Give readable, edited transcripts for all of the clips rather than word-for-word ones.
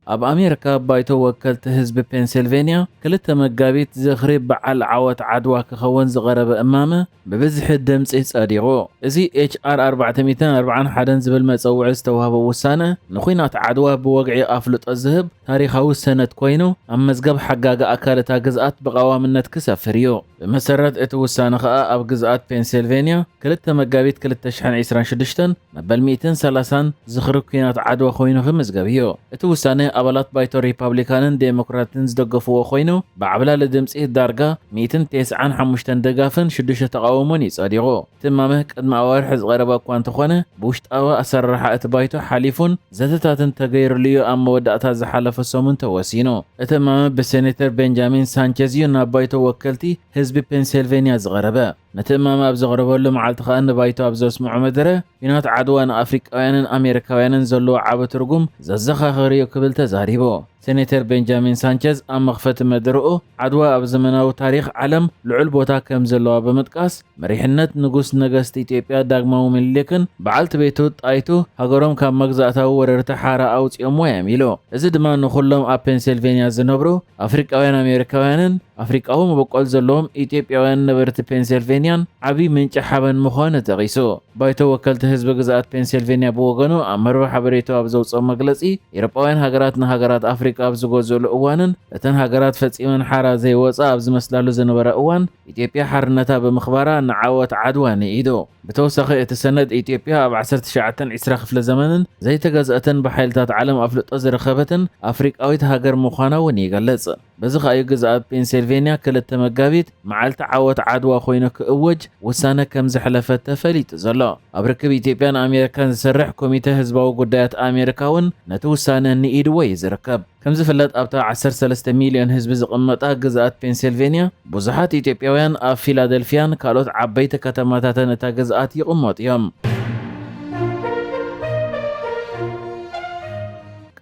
ኣብ ኣሜሪካ ባይቶ ወከልቲ ህዝቢ ፔንሲልቬንያ ክልተ መጋቢት ዝኽሪ በዓል ዓወት ዓድዋ ክኸውን ዝቐረበ እማመ ብብዝሒ ድምፂ ጸዲቑ። እዚ HR 441 ዝብል መፀውዒ ዝተዋህቦ ውሳነ ንኹናት ዓድዋ ብወግዒ ኣፍልጦ ዝህብ ታሪኻዊ ሰነድ ኮይኑ ኣብ መዝገብ ሓጋጋ ኣካላታ ግዝኣት ብቐዋምነት ክሰፍር እዩ። ብመሰረት እቲ ውሳነ ኸኣ ኣብ ግዝኣት ፔንሲልቬንያ 2 መጋቢት 2026 መበል 130 ዝኽሪ ኩናት ዓድዋ ኮይኑ ክምዝገብ እዩ። እቲ ውሳነ ኣባላት ባይቶ ሪፓብሊካንን ዴሞክራትን ዝደገፍዎ ኮይኑ ብዓብላሊ ድምፂ ዳርጋ 195 ደጋፍን 6 ተቃውሞን ይጸዲቑ። እቲ እማመ ቅድሚ ኣዋርሒ ዝቐረበ እኳ እንተኾነ ብውሽጣዊ ኣሰራርሓ እቲ ባይቶ ሓሊፉን ዘተታትን ተገይሩልዩ ኣብ መወዳእታ ዝሓለፈ ሰሙን ተወሲኑ። እቲ እማመ ብሴኔተር ቤንጃሚን ሳንቼዝ እዩ ናብ ባይቶ ወከልቲ ህዝቢ ፔንሲልቬንያ ዝቐረበ። ነቲ እማመ ኣብ ዘቕረበሉ መዓልቲ ኸኣ ንባይቶ ኣብ ዘስምዖ መደረ ኩናት ዓድዋ ንኣፍሪቃውያንን ኣሜሪካውያንን ዘለዎ ዓቢ ትርጉም ዘዘኻኽር እዩ ክብል ተዛሪቡ። ሴኔተር ቤንጃሚን ሳንቼዝ ኣብ መኽፈቲ መደረኡ ዓድዋ ኣብ ዘመናዊ ታሪኽ ዓለም ልዑል ቦታ ከም ዘለዋ ብምጥቃስ መሪሕነት ንጉስ ነገስቲ ኢትዮጵያ ዳግማዊ ምኒልክን በዓልቲ ቤቱ ጣይቱ ሃገሮም ካብ መግዛእታዊ ወረርቲ ሓራ ኣውፂኦሞ የሚሉ። እዚ ድማ ንኹሎም ኣብ ፔንሲልቬንያ ዝነብሩ ኣፍሪቃውያን ኣሜሪካውያንን ኣፍሪቃዊ መበቆል ዘለዎም ኢትዮጵያውያን ነበርቲ ፔንሲልቬንያን ዓብይ ምንጪ ሓበን ምዃኑ ተቒሱ። ባይቶ ወከልቲ ህዝቢ ግዝኣት ፔንሲልቬንያ ብወገኑ ኣብ መርበ ሓበሬቱ ኣብ ዘውፅኦ መግለጺ ኤውሮጳውያን ሃገራት ንሃገራት ኣፍሪቃ ኣብ ዝገዝኡሉ እዋንን እተን ሃገራት ፈጺመን ሓራ ዘይወፃ ኣብ ዝመስላሉ ዝነበረ እዋን ኢትዮጵያ ሓርነታ ብምኽባራ ንዓወት ዓድዋ ንኢዱ። ብተወሳኺ እቲ ሰነድ ኢትዮጵያ ኣብ 1920 ክፍለ ዘመንን ዘይተገዝአትን ብሓይልታት ዓለም ኣፍልጦ ዝረኸበትን ኣፍሪቃዊት ሃገር ምዃና እውን ይገልጽ። በዚ ኸኣዩ ግዝኣት ፔንሲልቬንያ 2 መጋቢት መዓልቲ ዓወት ዓድዋ ኮይኑ ክእወጅ ውሳነ ከም ዘሕለፈ ተፈሊጡ ዘሎ። ኣብ ርክብ ኢትዮጵያን ኣሜሪካን ዝሰርሕ ኮሚቴ ህዝባዊ ጉዳያት ኣሜሪካ እውን ነቲ ውሳነ ንኢድዎ እዩ ዝርከብ። ከም ዝፍለጥ ኣብታ 13 ሚልዮን ህዝቢ ዝቕመጣ ግዝኣት ፔንሲልቬንያ ብዙሓት ኢትዮጵያውያን ኣብ ፊላደልፊያን ካልኦት ዓበይቲ ከተማታትን እታ ግዝኣት ይቕመጡ እዮም።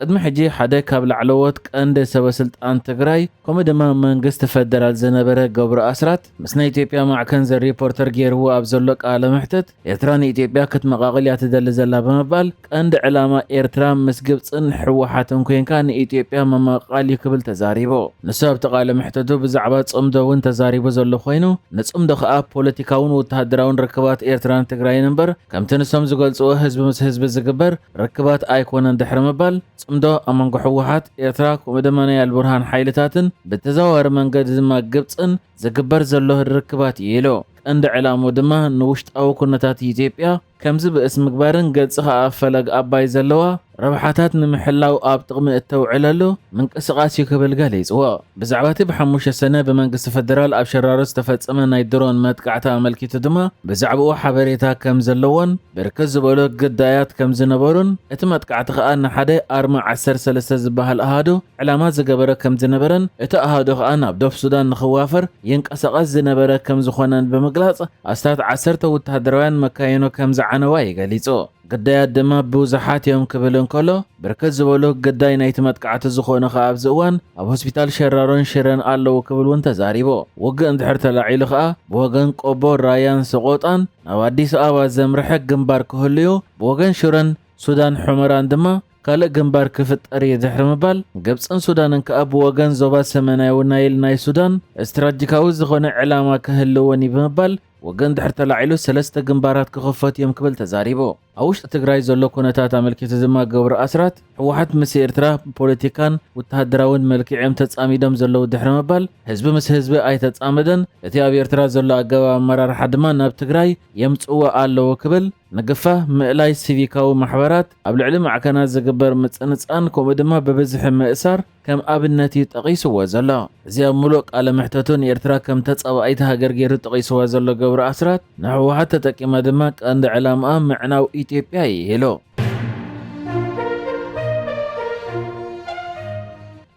ቅድሚ ሕጂ ሓደ ካብ ላዕለዎት ቀንዲ ሰበስልጣን ትግራይ ከምኡ ድማ መንግስቲ ፌደራል ዝነበረ ገብሩ ኣስራት ምስ ናይ ኢትዮጵያ ማዕከን ዘሪፖርተር ገይርዎ ኣብ ዘሎ ቃለ መሕተት ኤርትራ ንኢትዮጵያ ክትመቃቅል እያ ትደሊ ዘላ ብምባል ቀንዲ ዕላማ ኤርትራ ምስ ግብፅን ሕወሓትን ኮንካ ንኢትዮጵያ መመቃቀል እዩ ክብል ተዛሪቡ። ንሱ ኣብቲ ቃለ መሕተቱ ብዛዕባ ጽምዶ እውን ተዛሪቡ ዘሎ ኮይኑ ንጽምዶ ከዓ ፖለቲካውን ወተሃደራውን ርክባት ኤርትራን ትግራይን እምበር ከምቲ ንሶም ዝገልጽዎ ህዝቢ ምስ ህዝቢ ዝግበር ርክባት ኣይኮነን ድሕሪ ምባል ጽምዶ ኣብ መንጎ ሕወሓት ኤርትራ ከምኡ ድማ ናይ አልቡርሃን ሓይልታትን ብተዘዋዋሪ መንገዲ ድማ ግብፅን ዝግበር ዘሎ ርክባት እዩ ኢሉ። ቀንዲ ዕላሙ ድማ ንውሽጣዊ ኩነታት ኢትዮጵያ ከምዚ ብእስ ምግባርን ገጽ ኸኣ ፈለግ ኣባይ ዘለዋ ረብሓታት ንምሕላው ኣብ ጥቕሚ እተውዕለሉ ምንቅስቓስ እዩ ክብል ገሊጽዎ። ብዛዕባ እቲ ብ5 ሰነ ብመንግስቲ ፌደራል ኣብ ሸራሮ ዝተፈጸመ ናይ ድሮን መጥቃዕቲ ኣመልኪቱ ድማ ብዛዕባኡ ሓበሬታ ከም ዘለዎን ብርክት ዝበሉ ግዳያት ከም ዝነበሩን እቲ መጥቃዕቲ ኸኣ ንሓደ ኣርማ 13 ዝበሃል ኣሃዱ ዕላማ ዝገበረ ከም ዝነበረን እቲ ኣሃዱ ኸኣ ናብ ዶብ ሱዳን ንኽዋፈር ይንቀሳቐስ ዝነበረ ከም ዝኾነን ብምግላጽ ኣስታት 10 ወተሃደራውያን መካይኖ ከም ዝዓነዋ ይገሊጹ። ግዳያት ድማ ብዙሓት እዮም ክብል እንከሎ ብርክት ዝበሉ ግዳይ ናይቲ መጥቃዕቲ ዝኾነ ኸኣ ኣብዚ እዋን ኣብ ሆስፒታል ሸራሮን ሽረን ኣለዉ ክብል እውን ተዛሪቡ። ውግእ እንድሕር ተላዒሉ ኸኣ ብወገን ቆቦ ራያን ሰቆጣን ናብ ኣዲስ ኣበባ ዘምርሐ ግንባር ክህልዩ ብወገን ሽረን ሱዳን ሑመራን ድማ ካልእ ግንባር ክፍጠር እዩ ድሕሪ ምባል ግብፅን ሱዳንን ከዓ ብወገን ዞባ ሰሜናዊ ናይል ናይ ሱዳን ስትራቴጂካዊ ዝኾነ ዕላማ ክህልወን እዩ ብምባል ወገን ድሕር ተላዒሉ 3 ግንባራት ክኽፈት እዮም ክብል ተዛሪቡ። ኣብ ውሽጢ ትግራይ ዘሎ ኩነታት ኣመልኪቱ ድማ ገብሩ ኣስራት ሕወሓት ምስ ኤርትራ ፖለቲካን ወተሃደራውን መልክዖም ተጻሚዶም ዘለዉ ድሕሪ ምባል ህዝቢ ምስ ህዝቢ ኣይተጻመደን እቲ ኣብ ኤርትራ ዘሎ ኣገባብ ኣመራርሓ ድማ ናብ ትግራይ የምጽዎ ኣለዎ ክብል ንግፋህ ምእላይ ሲቪካዊ ማሕበራት ኣብ ልዕሊ ማዕከናት ዝግበር ምጽንጻን ከምኡ ድማ ብብዝሒ ምእሳር ከም ኣብነት እዩ ጠቒስዎ ዘሎ። እዚ ኣብ ሙሉእ ቃለ መሕተቱ ንኤርትራ ከም ተጸባኢት ሃገር ገይሩ ጠቒስዎ ዘሎ ገብሩ ኣስራት ንሕወሓት ተጠቂማ ድማ ቀንዲ ዕላምኣ ምዕናው ኢትዮጵያ እዩ ኢሉ።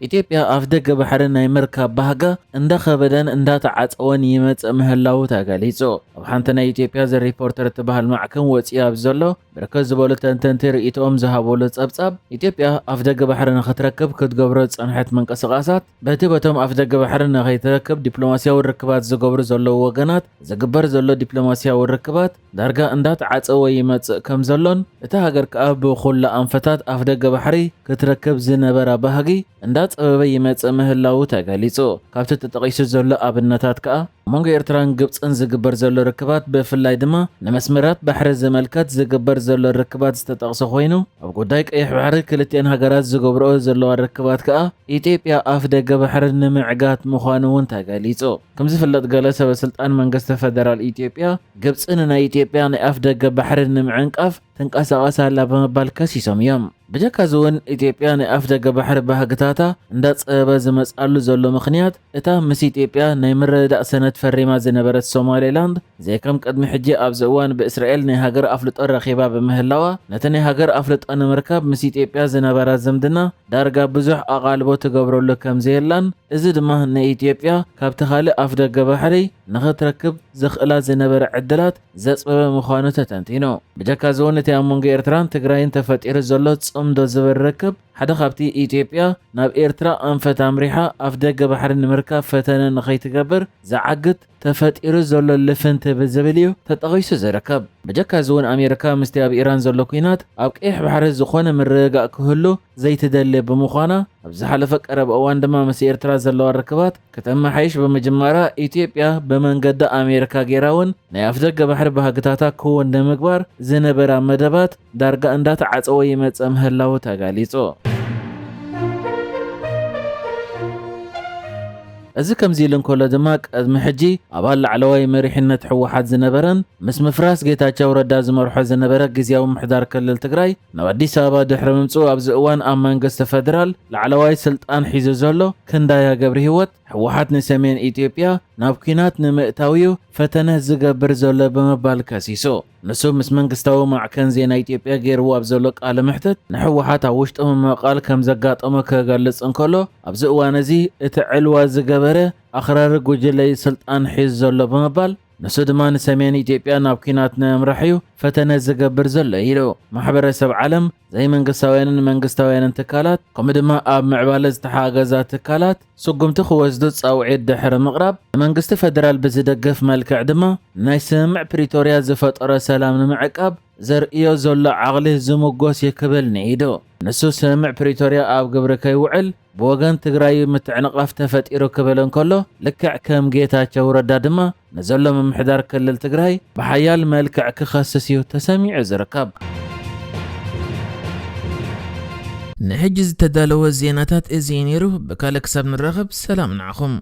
ኢትዮጵያ ኣፍ ደገ ባሕሪ ናይ ምርካብ ባህጋ እንዳኸበደን እንዳተዓፀወን ይመጽእ ምህላው ተገሊጹ። ኣብ ሓንቲ ናይ ኢትዮጵያ ዘሪፖርተር እትበሃል ማዕከን ወፂኣ ኣብ ዘሎ بركز ዝበሉ ተንተንቲ ርእይቶኦም ዝሃብሉ ጸብጻብ ኢትዮጵያ ኣፍደገ ባሕሪ ንኽትረክብ ክትገብሮ ጸንሐት መንቀሳቓሳት በቲ በቶም ኣፍደገ ባሕሪ ንኸይትረክብ ዲፕሎማስያዊ ርክባት ዝገብሩ ዘለዉ ወገናት ዝግበር ዘሎ ዲፕሎማስያዊ ርክባት ዳርጋ እንዳተዓፀወ ይመጽእ ከም ዘሎን እታ ሃገር ከዓ ብኹላ ኣንፈታት ኣፍደገ ባሕሪ ክትረክብ ዝነበራ ባህጊ እንዳፀበበ ይመጽእ ምህላው ተገሊጹ። ካብቲ ተጠቒሱ ዘሎ ኣብነታት ከዓ መንጎ ኤርትራን ግብፅን ዝግበር ዘሎ ርክባት ብፍላይ ድማ ንመስመራት ባሕሪ ዝመልከት ዝግበር ዘሎ ርክባት ዝተጠቕሰ ኮይኑ ኣብ ጉዳይ ቀይሕ ባሕሪ ክልቲአን ሃገራት ዝገብርኦ ዘለዋ ርክባት ከዓ ኢትዮጵያ ኣፍደገ ባሕሪ ንምዕጋት ምዃኑ እውን ተገሊጹ። ከም ዝፍለጥ ገለ ሰበስልጣን መንግስቲ ፌደራል ኢትዮጵያ ግብፂ ንናይ ኢትዮጵያ ናይ ኣፍደገ ባሕሪ ንምዕንቃፍ ትንቀሳቐስ ኣላ ብምባል ከሲሶም እዮም። ብጀካዚ እውን ኢትዮጵያ ናይ ኣፍደገ ባሕሪ ባህግታታ እንዳፀበበ ዝመጻሉ ዘሎ ምኽንያት እታ ምስ ኢትዮጵያ ናይ ምርድዳእ ሰነድ ፈሪማ ዝነበረት ሶማሌላንድ ዘይከም ቅድሚ ሕጂ ኣብዚ እዋን ብእስራኤል ናይ ሃገር ኣፍልጦ ረኺባ ብምህላዋ ነቲ ናይ ሃገር ኣፍልጦ ንምርካብ ምስ ኢትዮጵያ ዝነበራ ዝምድና ዳርጋ ብዙሕ ኣቓልቦ ትገብረሉ ከም ዘየላን እዚ ድማ ንኢትዮጵያ ካብቲ ካልእ ኣፍደገ ባሕሪ ንኽትረክብ ዝኽእላ ዝነበረ ዕድላት ዘፅበበ ምዃኑ ተተንቲኑ። ብጀካዚ እውን እቲ ኣብ መንጎ ኤርትራን ትግራይን ተፈጢሩ ዘሎ ጽምዶ ዝብል ርክብ ሓደ ካብቲ ኢትዮጵያ ናብ ኤርትራ ኣንፈት ኣምሪሓ ኣፍደገ ባሕሪ ንምርካብ ፈተነ ንኸይትገብር ዝዓግት ተፈጢሩ ዘሎ ልፍንቲ ብዝብል እዩ ተጠቒሱ ዝርከብ። ብጀካዚ እውን ኣሜሪካ ምስቲ ኣብ ኢራን ዘሎ ኩናት ኣብ ቀይሕ ባሕሪ ዝኾነ ምርግጋእ ክህሉ ዘይትደሊ ብምዃና ኣብ ዝሓለፈ ቀረብ እዋን ድማ ምስ ኤርትራ ዘለዋ ርክባት ከተመሓይሽ ብምጅማራ ኢትዮጵያ ብመንገዲ ኣሜሪካ ጌራ እውን ናይ ኣፍደገ ባሕሪ ባህግታታ ክውን ንምግባር ዝነበራ መደባት ዳርጋ እንዳተዓፀወ ይመጽእ ምህላው ተጋሊጹ። እዚ ከምዚ ኢሉ እንከሎ ድማ ቅድሚ ሕጂ ኣባል ላዕለዋይ መሪሕነት ሕወሓት ዝነበረን ምስ ምፍራስ ጌታቸው ረዳ ዝመርሖ ዝነበረ ግዝያዊ ምሕዳር ክልል ትግራይ ናብ ኣዲስ ኣበባ ድሕሪ ምምጽኡ ኣብዚ እዋን ኣብ መንግስቲ ፌደራል ላዕለዋይ ስልጣን ሒዙ ዘሎ ክንዳያ ገብሪ ህይወት ሕወሓት ንሰሜን ኢትዮጵያ ናብ ኩናት ንምእታዊዩ ፈተነ ዝገብር ዘሎ ብምባል ከሲሱ ንሱ ምስ መንግስታዊ ማዕከን ዜና ኢትዮጵያ ገይርዎ ኣብ ዘሎ ቃለ ምሕተት ንሕወሓት ኣብ ውሽጢ ምምቃል ከም ዘጋጠመ ክገልጽ እንከሎ ኣብዚ እዋን እዚ እቲ ዕልዋ ዝገበረ ኣኽራሪ ጉጅለ ስልጣን ሒዙ ዘሎ ብምባል ንሱ ድማ ንሰሜን ኢትዮጵያ ናብ ኩናት ንምምራሕዩ ፈተነ ዝገብር ዘሎ ኢሉ ማሕበረሰብ ዓለም ዘይመንግስታውያንን መንግስታውያንን ትካላት ከምኡ ድማ ኣብ ምዕባለ ዝተሓገዛ ትካላት ስጉምቲ ክወስዱ ጻውዒት ድሕሪ ምቕራብ መንግስቲ ፌደራል ብዝደግፍ መልክዕ ድማ ናይ ስምምዕ ፕሪቶርያ ዝፈጠረ ሰላም ንምዕቃብ ዘርእዮ ዘሎ ዓቕሊ ዝምጎስ ይክብል ንኢዱ ንሱ ስምምዕ ፕሪቶርያ ኣብ ግብሪ ከይውዕል ብወገን ትግራይ ምትዕንቃፍ ተፈጢሩ ክብል እንከሎ ልክዕ ከም ጌታቸው ረዳ ድማ ንዘሎ ምምሕዳር ክልል ትግራይ ብሓያል መልክዕ ክኸስስ እዩ ተሰሚዑ ዝርከብ። ንሕጂ ዝተዳለወ ዜናታት እዚ ነይሩ። ብካልእ ክሳብ ንራኸብ ሰላም ንዓኹም።